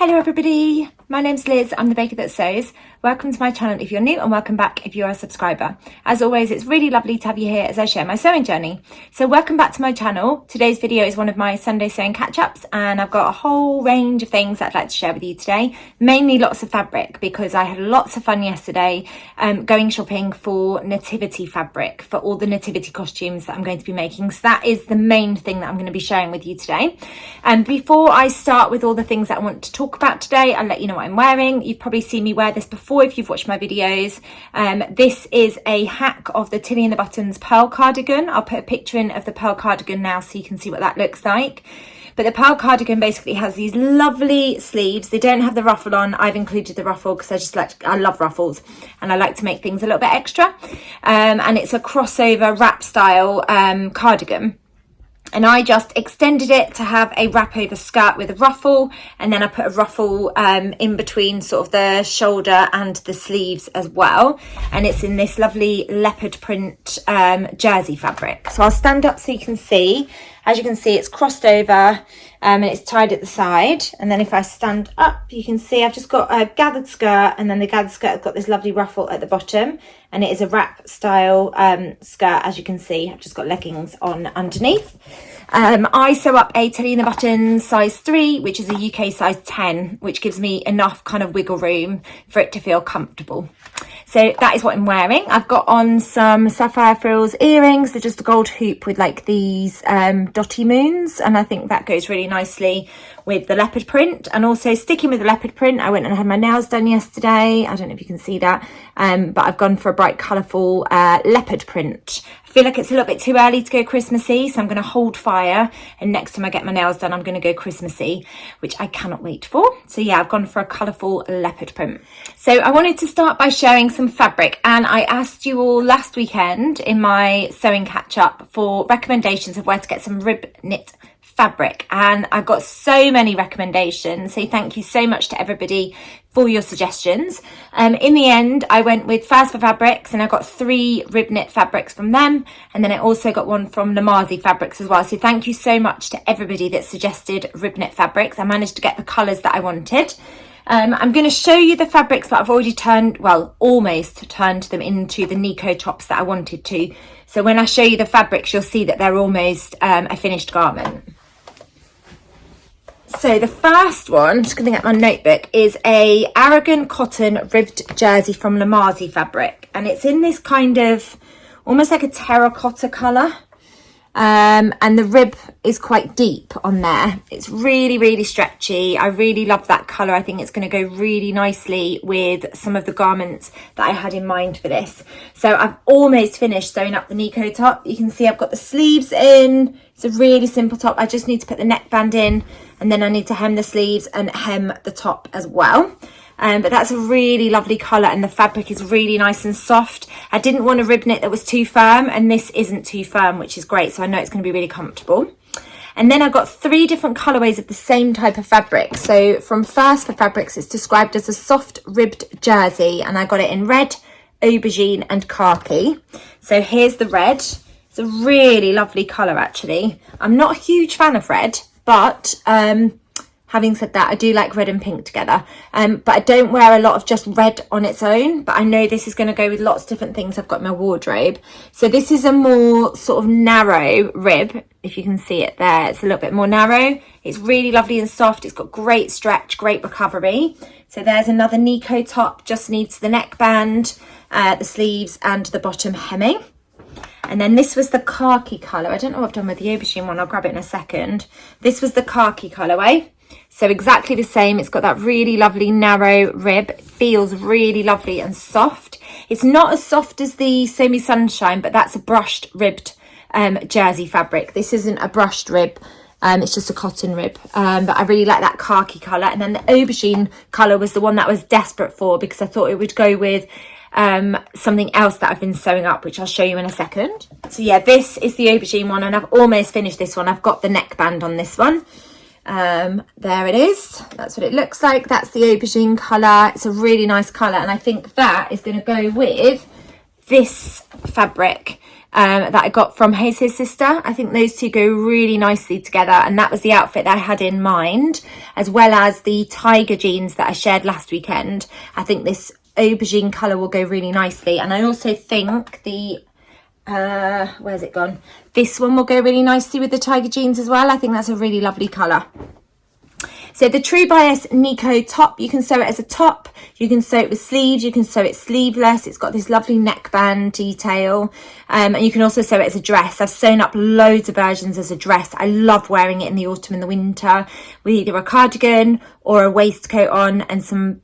Hello everybody, my name's Liz, I'm the baker that sews. Welcome to my channel if you're new and welcome back if you're a subscriber. As always, it's really lovely to have you here as I share my sewing journey. So welcome back to my channel. Today's video is one of my Sunday sewing catch-ups and I've got a whole range of things that I'd like to share with you today. Mainly lots of fabric because I had lots of fun yesterday going shopping for Nativity fabric for all the Nativity costumes that I'm going to be making. So that is the main thing that I'm going to be sharing with you today. And before I start with all the things that I want to talk about today, I'll let you know what I'm wearing. You've probably seen me wear this before if you've watched my videos. This is a hack of the Tilly and the Buttons pearl cardigan. I'll put a picture in of the pearl cardigan now so you can see what that looks like. But the pearl cardigan basically has these lovely sleeves. They don't have the ruffle on. I've included the ruffle because I love ruffles and I like to make things a little bit extra. And it's a crossover wrap style cardigan. And I just extended it to have a wrap over skirt with a ruffle, and then I put a ruffle in between sort of the shoulder and the sleeves as well. And it's in this lovely leopard print jersey fabric. So I'll stand up so you can see. As you can see, it's crossed over and it's tied at the side. And then if I stand up, you can see I've just got a gathered skirt, and then the gathered skirt has got this lovely ruffle at the bottom. And it is a wrap style skirt, as you can see. I've just got leggings on underneath. I sew up a Tilly and the Buttons size 3, which is a UK size 10, which gives me enough kind of wiggle room for it to feel comfortable. So that is what I'm wearing. I've got on some sapphire frills earrings. They're just a gold hoop with like these dotty moons. And I think that goes really nicely with the leopard print. And also sticking with the leopard print, I went and had my nails done yesterday. I don't know if you can see that. But I've gone for a bright, colourful leopard print. I feel like it's a little bit too early to go Christmassy, so I'm going to hold fire, and next time I get my nails done I'm going to go Christmassy, which I cannot wait for. So yeah, I've gone for a colourful leopard print. So I wanted to start by sharing some fabric, and I asked you all last weekend in my sewing catch-up for recommendations of where to get some rib knit fabric, and I got so many recommendations, so thank you so much to everybody for your suggestions. In the end, I went with Fast for Fabrics, and I got 3 rib knit fabrics from them, and then I also got one from Namazi Fabrics as well. So thank you so much to everybody that suggested rib knit fabrics. I managed to get the colours that I wanted. I'm going to show you the fabrics, but I've already almost turned them into the Nico tops that I wanted to. So when I show you the fabrics, you'll see that they're almost a finished garment. So the first one, I'm just going to get my notebook, is a Aragon cotton ribbed jersey from Namazi fabric. And it's in this kind of, almost like a terracotta colour. And the rib is quite deep on there. It's really, really stretchy. I really love that colour. I think it's going to go really nicely with some of the garments that I had in mind for this. So I've almost finished sewing up the Nico top. You can see I've got the sleeves in. It's a really simple top. I just need to put the neckband in, and then I need to hem the sleeves and hem the top as well. But that's a really lovely colour, and the fabric is really nice and soft. I didn't want a rib knit that was too firm, and this isn't too firm, which is great. So I know it's going to be really comfortable. And then I've got 3 different colourways of the same type of fabric. So from Fast for Fabrics, it's described as a soft ribbed jersey, and I got it in red, aubergine and khaki. So here's the red. It's a really lovely colour actually. I'm not a huge fan of red, but having said that, I do like red and pink together. But I don't wear a lot of just red on its own, but I know this is going to go with lots of different things I've got in my wardrobe. So this is a more sort of narrow rib. If you can see it there, it's a little bit more narrow. It's really lovely and soft. It's got great stretch, great recovery. So there's another Nico top, just needs the neckband, the sleeves and the bottom hemming. And then this was the khaki colour. I don't know what I've done with the aubergine one. I'll grab it in a second. This was the khaki colourway. So exactly the same. It's got that really lovely narrow rib. It feels really lovely and soft. It's not as soft as the Sew Me Sunshine, but that's a brushed ribbed jersey fabric. This isn't a brushed rib. It's just a cotton rib. But I really like that khaki colour. And then the aubergine colour was the one that I was desperate for because I thought it would go with something else that I've been sewing up, which I'll show you in a second. So yeah, this is the aubergine one, and I've almost finished this one. I've got the neckband on this one. There it is. That's what it looks like. That's the aubergine colour. It's a really nice colour, and I think that is going to go with this fabric that I got from Jesus Sister. I think those two go really nicely together, and that was the outfit that I had in mind, as well as the tiger jeans that I shared last weekend. I think this aubergine colour will go really nicely, and I also think the where's it gone? This one will go really nicely with the tiger jeans as well. I think that's a really lovely colour. So the True Bias Nico top, you can sew it as a top, you can sew it with sleeves, you can sew it sleeveless. It's got this lovely neckband detail, and you can also sew it as a dress. I've sewn up loads of versions as a dress. I love wearing it in the autumn and the winter with either a cardigan or a waistcoat on and some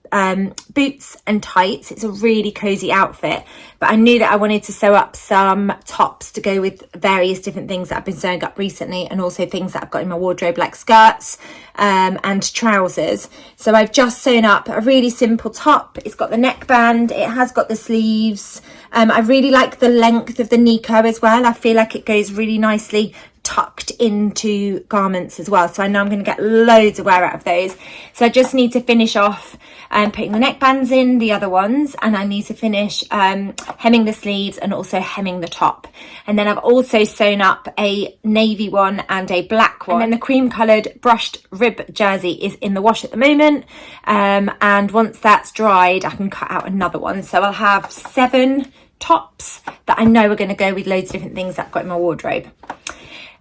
boots and tights. It's a really cozy outfit, but I knew that I wanted to sew up some tops to go with various different things that I've been sewing up recently, and also things that I've got in my wardrobe like skirts and trousers. So I've just sewn up a really simple top. It's got the neckband, it has got the sleeves. I really like the length of the Nico as well. I feel like it goes really nicely tucked into garments as well, so I know I'm going to get loads of wear out of those. So I just need to finish off putting the neckbands in the other ones, and I need to finish hemming the sleeves and also hemming the top. And then I've also sewn up a navy one and a black one, and then the cream coloured brushed rib jersey is in the wash at the moment, and once that's dried I can cut out another one. So I'll have 7 tops that I know are going to go with loads of different things that I've got in my wardrobe.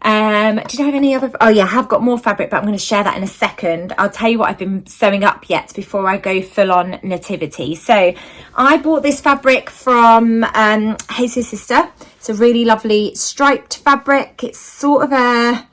Did I have any other? Oh yeah, I have got more fabric, but I'm going to share that in a second. I'll tell you what I've been sewing up yet before I go full on nativity. So I bought this fabric from Jesus Sister. It's a really lovely striped fabric. It's sort of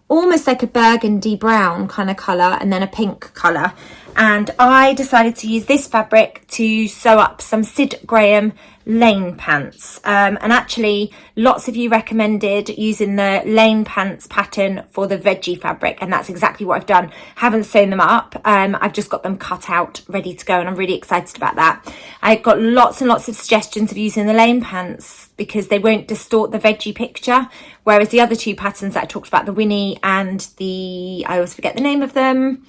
almost like a burgundy brown kind of colour, and then a pink colour. And I decided to use this fabric to sew up some Sid Graham lane pants, and actually lots of you recommended using the lane pants pattern for the veggie fabric, and that's exactly what I've done. Haven't sewn them up, I've just got them cut out ready to go, and I'm really excited about that. I got lots and lots of suggestions of using the lane pants because they won't distort the veggie picture, whereas the other 2 patterns that I talked about, the Winnie and the, I always forget the name of them,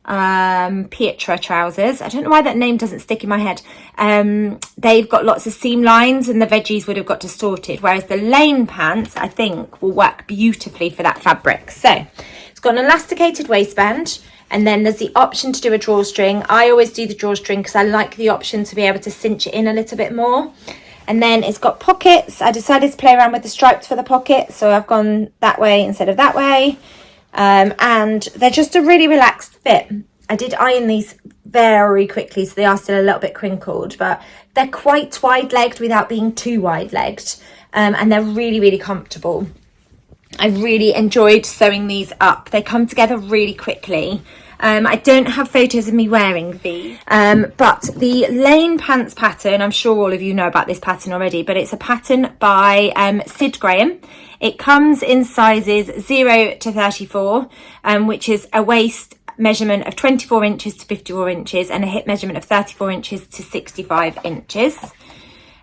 Pietra trousers, I don't know why that name doesn't stick in my head, they've got lots of seam lines and the veggies would have got distorted, whereas the lane pants I think will work beautifully for that fabric. So it's got an elasticated waistband, and then there's the option to do a drawstring. I always do the drawstring because I like the option to be able to cinch it in a little bit more. And then it's got pockets. I decided to play around with the stripes for the pockets, so I've gone that way instead of that way. And they're just a really relaxed fit. I did iron these very quickly, so they are still a little bit crinkled, but they're quite wide-legged without being too wide-legged, and they're really, really comfortable. I really enjoyed sewing these up. They come together really quickly. I don't have photos of me wearing these, but the lane pants pattern, I'm sure all of you know about this pattern already, but it's a pattern by Sid Graham. It comes in sizes 0 to 34, which is a waist measurement of 24 inches to 54 inches and a hip measurement of 34 inches to 65 inches.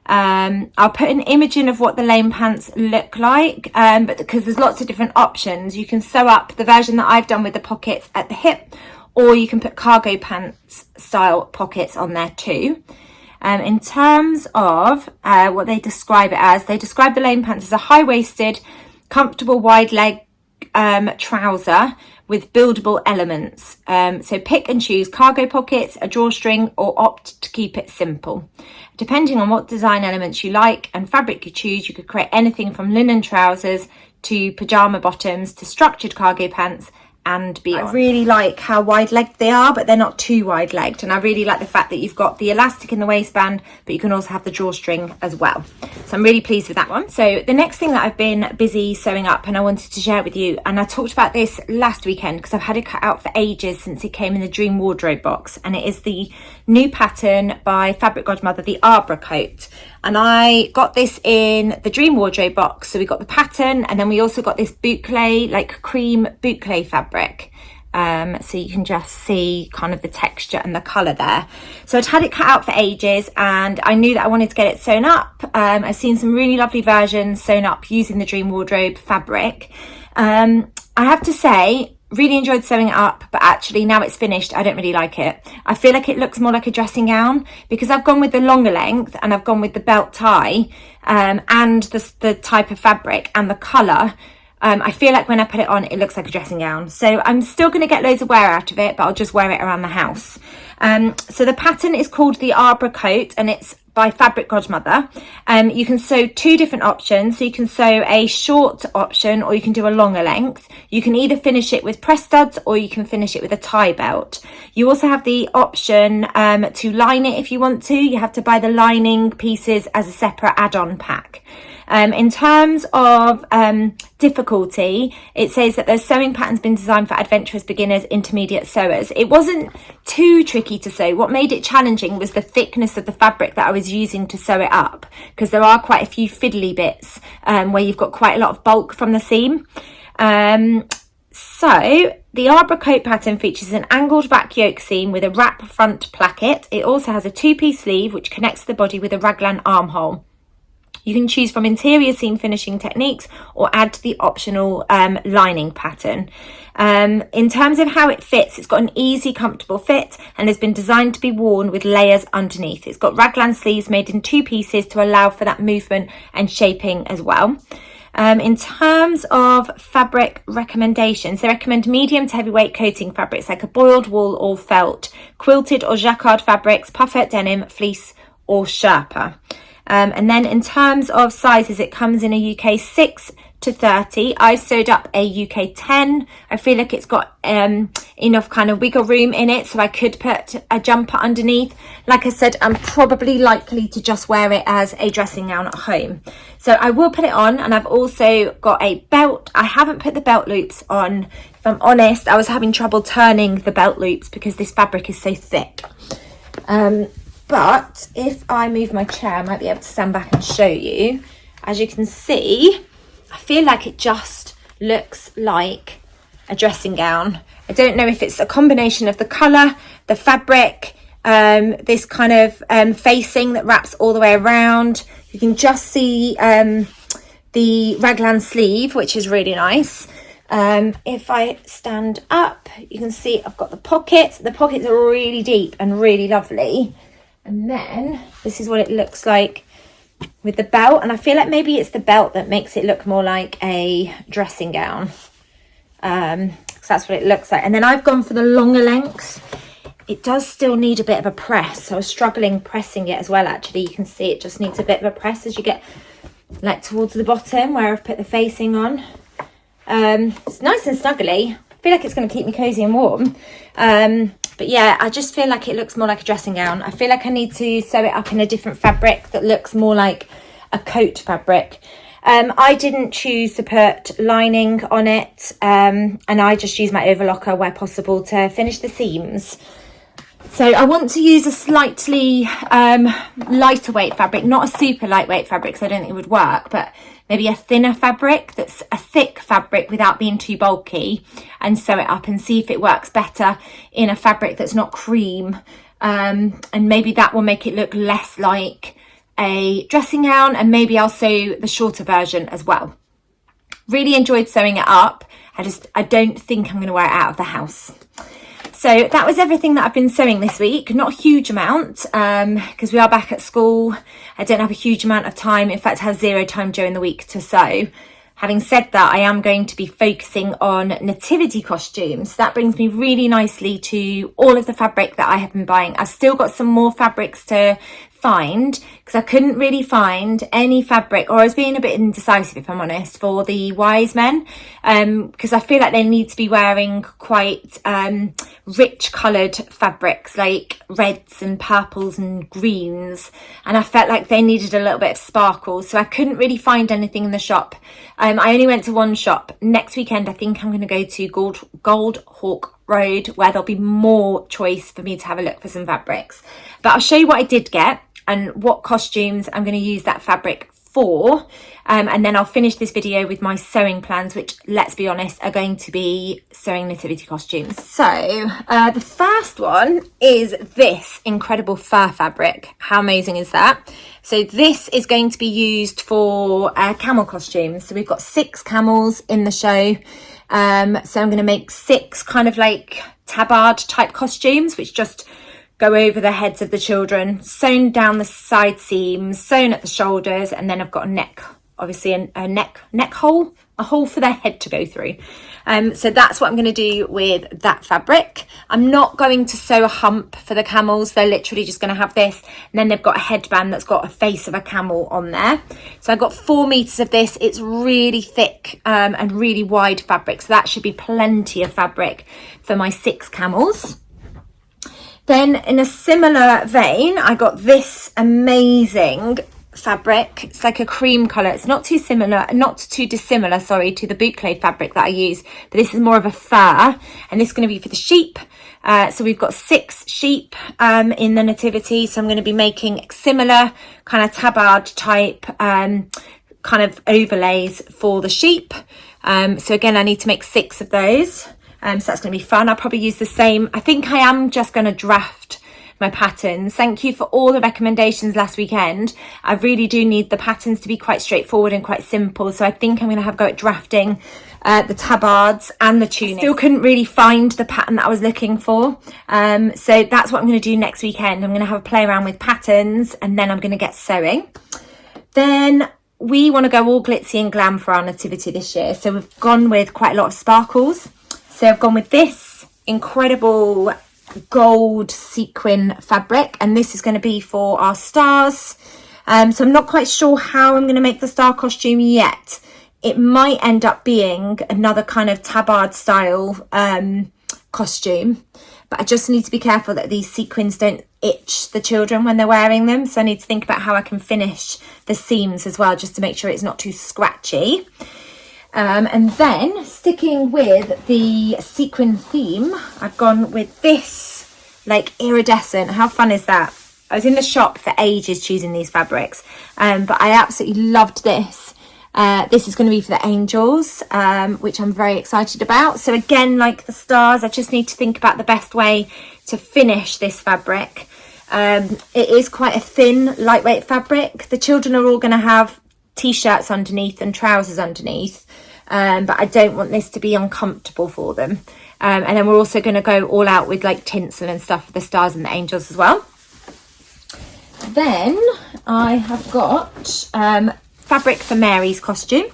I'll put an image in of what the lane pants look like, but because there's lots of different options, you can sew up the version that I've done with the pockets at the hip, or you can put cargo pants style pockets on there too. In terms of what they describe it as, they describe the lane pants as a high-waisted, comfortable wide leg trouser with buildable elements. So pick and choose cargo pockets, a drawstring, or opt to keep it simple. Depending on what design elements you like and fabric you choose, you could create anything from linen trousers to pyjama bottoms to structured cargo pants and beyond. I really like how wide-legged they are, but they're not too wide-legged, and I really like the fact that you've got the elastic in the waistband, but you can also have the drawstring as well. So I'm really pleased with that one. So the next thing that I've been busy sewing up and I wanted to share with you, and I talked about this last weekend because I've had it cut out for ages since it came in the Dream Wardrobe box, and it is the new pattern by Fabric Godmother, the Arbra coat. And I got this in the Dream Wardrobe box. So we got the pattern, and then we also got this boucle, like cream boucle fabric. So you can just see kind of the texture and the colour there. So I'd had it cut out for ages, and I knew that I wanted to get it sewn up. I've seen some really lovely versions sewn up using the Dream Wardrobe fabric. I have to say, really enjoyed sewing it up, but actually now it's finished, I don't really like it. I feel like it looks more like a dressing gown because I've gone with the longer length and I've gone with the belt tie and the type of fabric and the colour. I feel like when I put it on, it looks like a dressing gown. So I'm still going to get loads of wear out of it, but I'll just wear it around the house. So the pattern is called the Arbra coat, and it's by Fabric Godmother. You can sew 2 different options. So you can sew a short option or you can do a longer length. You can either finish it with press studs or you can finish it with a tie belt. You also have the option to line it if you want to. You have to buy the lining pieces as a separate add-on pack. In terms of difficulty, it says that the sewing pattern's been designed for adventurous beginners, intermediate sewers. It wasn't too tricky to sew. What made it challenging was the thickness of the fabric that I was using to sew it up, because there are quite a few fiddly bits where you've got quite a lot of bulk from the seam. So the Arbra coat pattern features an angled back yoke seam with a wrap front placket. It also has a 2-piece sleeve which connects to the body with a raglan armhole. You can choose from interior seam finishing techniques or add the optional lining pattern. In terms of how it fits, it's got an easy, comfortable fit and has been designed to be worn with layers underneath. It's got raglan sleeves made in 2 pieces to allow for that movement and shaping as well. In terms of fabric recommendations, they recommend medium to heavyweight coating fabrics like a boiled wool or felt, quilted or jacquard fabrics, puffet denim, fleece or sherpa. And then in terms of sizes, it comes in a UK 6 to 30. I sewed up a UK 10. I feel like it's got enough kind of wiggle room in it so I could put a jumper underneath. Like I said, I'm probably likely to just wear it as a dressing gown at home. So I will put it on, and I've also got a belt. I haven't put the belt loops on. If I'm honest, I was having trouble turning the belt loops because this fabric is so thick. But if I move my chair, I might be able to stand back and show you. As you can see, I feel like it just looks like a dressing gown. I don't know if it's a combination of the colour, the fabric, this kind of facing that wraps all the way around. You can just see the raglan sleeve, which is really nice. If I stand up, you can see I've got the pockets. The pockets are really deep and really lovely. And then this is what it looks like with the belt. And I feel like maybe it's the belt that makes it look more like a dressing gown. So that's what it looks like. And then I've gone for the longer length. It does still need a bit of a press. So I was struggling pressing it as well, actually. You can see it just needs a bit of a press as you get like towards the bottom where I've put the facing on. It's nice and snuggly. I feel like it's going to keep me cozy and warm. But yeah, I just feel like it looks more like a dressing gown. I feel like I need to sew it up in a different fabric that looks more like a coat fabric. I didn't choose to put lining on it, and I just use my overlocker where possible to finish the seams. So I want to use a slightly lighter weight fabric, not a super lightweight fabric, so I don't think it would work, but maybe a thinner fabric that's a thick fabric without being too bulky, and sew it up and see if it works better in a fabric that's not cream. And maybe that will make it look less like a dressing gown, and maybe I'll sew the shorter version as well. Really enjoyed sewing it up. I don't think I'm going to wear it out of the house. So that was everything that I've been sewing this week. Not a huge amount because we are back at school. I don't have a huge amount of time. In fact, I have 0 time during the week to sew. Having said that, I am going to be focusing on nativity costumes. That brings me really nicely to all of the fabric that I have been buying. I've still got some more fabrics to find because I couldn't really find any fabric, or I was being a bit indecisive, if I'm honest, for the wise men, because I feel like they need to be wearing quite rich coloured fabrics like reds and purples and greens, and I felt like they needed a little bit of sparkle, so I couldn't really find anything in the shop. I only went to one shop. Next weekend I think I'm going to go to Gold Hawk Road, where there'll be more choice for me to have a look for some fabrics. But I'll show you what I did get and what costumes I'm going to use that fabric for, and then I'll finish this video with my sewing plans, which, let's be honest, are going to be sewing nativity costumes. So the first one is this incredible fur fabric. How amazing is that? So this is going to be used for camel costumes. So we've got 6 camels in the show. So I'm going to make 6 kind of like tabard type costumes, which just go over the heads of the children, sewn down the side seams, sewn at the shoulders, and then I've got a neck, obviously a neck hole, a hole for their head to go through. So that's what I'm going to do with that fabric. I'm not going to sew a hump for the camels. They're literally just going to have this, and then they've got a headband that's got a face of a camel on there. So I've got 4 meters of this. It's really thick and really wide fabric, so that should be plenty of fabric for my 6 camels. Then in a similar vein, I got this amazing fabric. It's like a cream colour. It's not too dissimilar, sorry, to the boucle fabric that I use, but this is more of a fur, and this is going to be for the sheep. So we've got 6 sheep in the Nativity, so I'm going to be making similar kind of tabard type kind of overlays for the sheep. So again, I need to make 6 of those. So that's going to be fun. I'll probably use the same. I think I am just going to draft my patterns. Thank you for all the recommendations last weekend. I really do need the patterns to be quite straightforward and quite simple. So I think I'm going to have a go at drafting the tabards and the tunic. Still couldn't really find the pattern that I was looking for. So that's what I'm going to do next weekend. I'm going to have a play around with patterns, and then I'm going to get sewing. Then we want to go all glitzy and glam for our Nativity this year. So we've gone with quite a lot of sparkles. So I've gone with this incredible gold sequin fabric, and this is going to be for our stars. So I'm not quite sure how I'm going to make the star costume yet. It might end up being another kind of tabard style costume, but I just need to be careful that these sequins don't itch the children when they're wearing them. So I need to think about how I can finish the seams as well, just to make sure it's not too scratchy. And then sticking with the sequin theme, I've gone with this like iridescent. How fun is that? I was in the shop for ages choosing these fabrics, but I absolutely loved this. This is going to be for the angels, which I'm very excited about. So again, like the stars, I just need to think about the best way to finish this fabric. It is quite a thin, lightweight fabric. The children are all going to have t-shirts underneath and trousers underneath, but I don't want this to be uncomfortable for them. And then we're also going to go all out with like tinsel and stuff for the stars and the angels as well. Then I have got fabric for Mary's costume.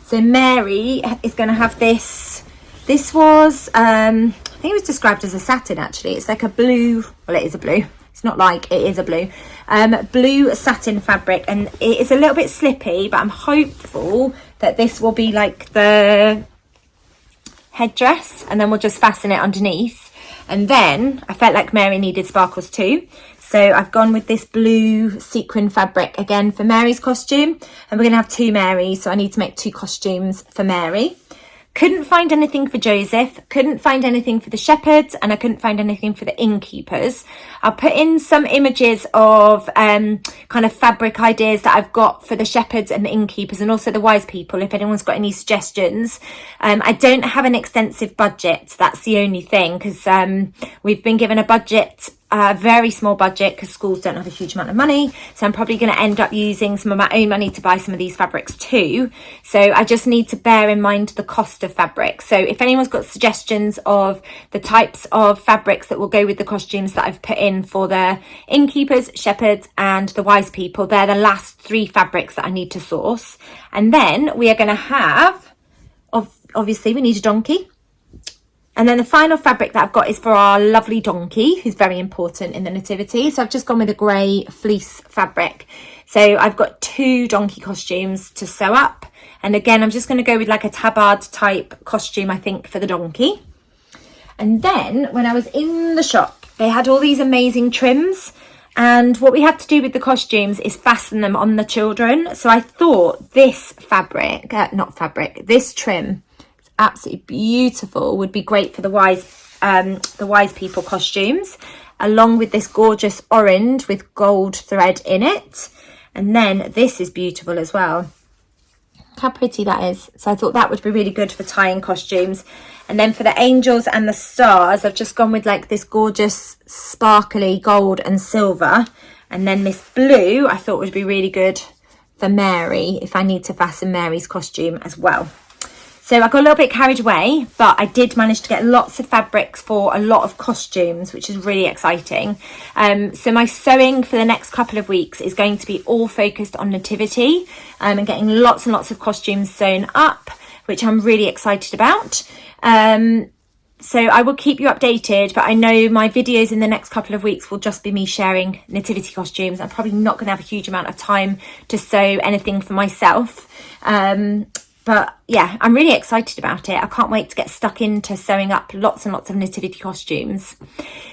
So Mary is going to have this. This was I think it was described as a satin. Actually, it's like a blue, well, it is a blue, it's not like, it is a blue blue satin fabric, and it is a little bit slippy, but I'm hopeful that this will be like the headdress, and then we'll just fasten it underneath. And then I felt like Mary needed sparkles too, so I've gone with this blue sequin fabric again for Mary's costume, and we're gonna have 2 Marys, so I need to make 2 costumes for Mary. Couldn't find anything for Joseph, couldn't find anything for the shepherds, and I couldn't find anything for the innkeepers. I'll put in some images of kind of fabric ideas that I've got for the shepherds and the innkeepers, and also the wise people, if anyone's got any suggestions. I don't have an extensive budget, that's the only thing, because we've been given a budget, a very small budget, because schools don't have a huge amount of money, so I'm probably going to end up using some of my own money to buy some of these fabrics too. So I just need to bear in mind the cost of fabric. So if anyone's got suggestions of the types of fabrics that will go with the costumes that I've put in for the innkeepers, shepherds and the wise people, they're the last 3 fabrics that I need to source. And then we are going to have, obviously we need a donkey. And then the final fabric that I've got is for our lovely donkey, who's very important in the Nativity. So I've just gone with a grey fleece fabric. So I've got 2 donkey costumes to sew up. And again, I'm just going to go with like a tabard type costume, I think, for the donkey. And then when I was in the shop, they had all these amazing trims. And what we had to do with the costumes is fasten them on the children. So I thought this fabric, this trim, absolutely beautiful, would be great for the wise people costumes, along with this gorgeous orange with gold thread in it. And then this is beautiful as well. Look how pretty that is. So I thought that would be really good for tying costumes. And then for the angels and the stars, I've just gone with like this gorgeous sparkly gold and silver, and then this blue I thought would be really good for Mary if I need to fasten Mary's costume as well. So I got a little bit carried away, but I did manage to get lots of fabrics for a lot of costumes, which is really exciting. So my sewing for the next couple of weeks is going to be all focused on Nativity, and getting lots and lots of costumes sewn up, which I'm really excited about. So I will keep you updated, but I know my videos in the next couple of weeks will just be me sharing Nativity costumes. I'm probably not going to have a huge amount of time to sew anything for myself. But yeah, I'm really excited about it. I can't wait to get stuck into sewing up lots and lots of Nativity costumes.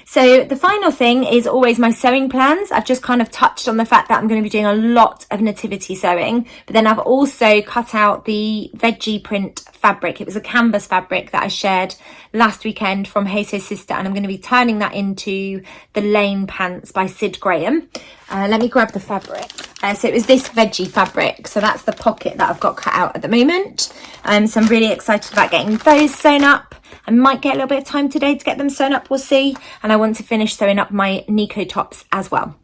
So the final thing is always my sewing plans. I've just kind of touched on the fact that I'm going to be doing a lot of Nativity sewing, but then I've also cut out the veggie print fabric. It was a canvas fabric that I shared last weekend from Hey So Sister, and I'm going to be turning that into the Lane Pants by Sid Graham. Let me grab the fabric. So it was this veggie fabric. So that's the pocket that I've got cut out at the moment. So I'm really excited about getting those sewn up. I might get a little bit of time today to get them sewn up, we'll see. And I want to finish sewing up my Nico tops as well.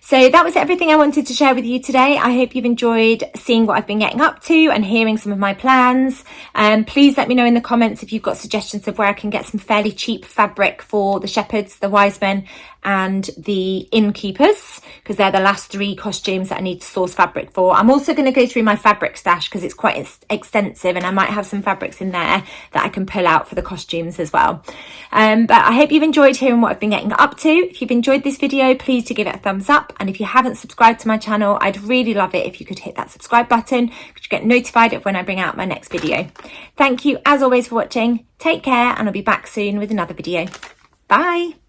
So that was everything I wanted to share with you today. I hope you've enjoyed seeing what I've been getting up to and hearing some of my plans. Please let me know in the comments if you've got suggestions of where I can get some fairly cheap fabric for the shepherds, the wise men and the innkeepers, because they're the last 3 costumes that I need to source fabric for. I'm also going to go through my fabric stash because it's quite extensive, and I might have some fabrics in there that I can pull out for the costumes as well. But I hope you've enjoyed hearing what I've been getting up to. If you've enjoyed this video, please do give it a thumbs up. And if you haven't subscribed to my channel, I'd really love it if you could hit that subscribe button, because you get notified of when I bring out my next video. Thank you as always for watching. Take care, and I'll be back soon with another video. Bye.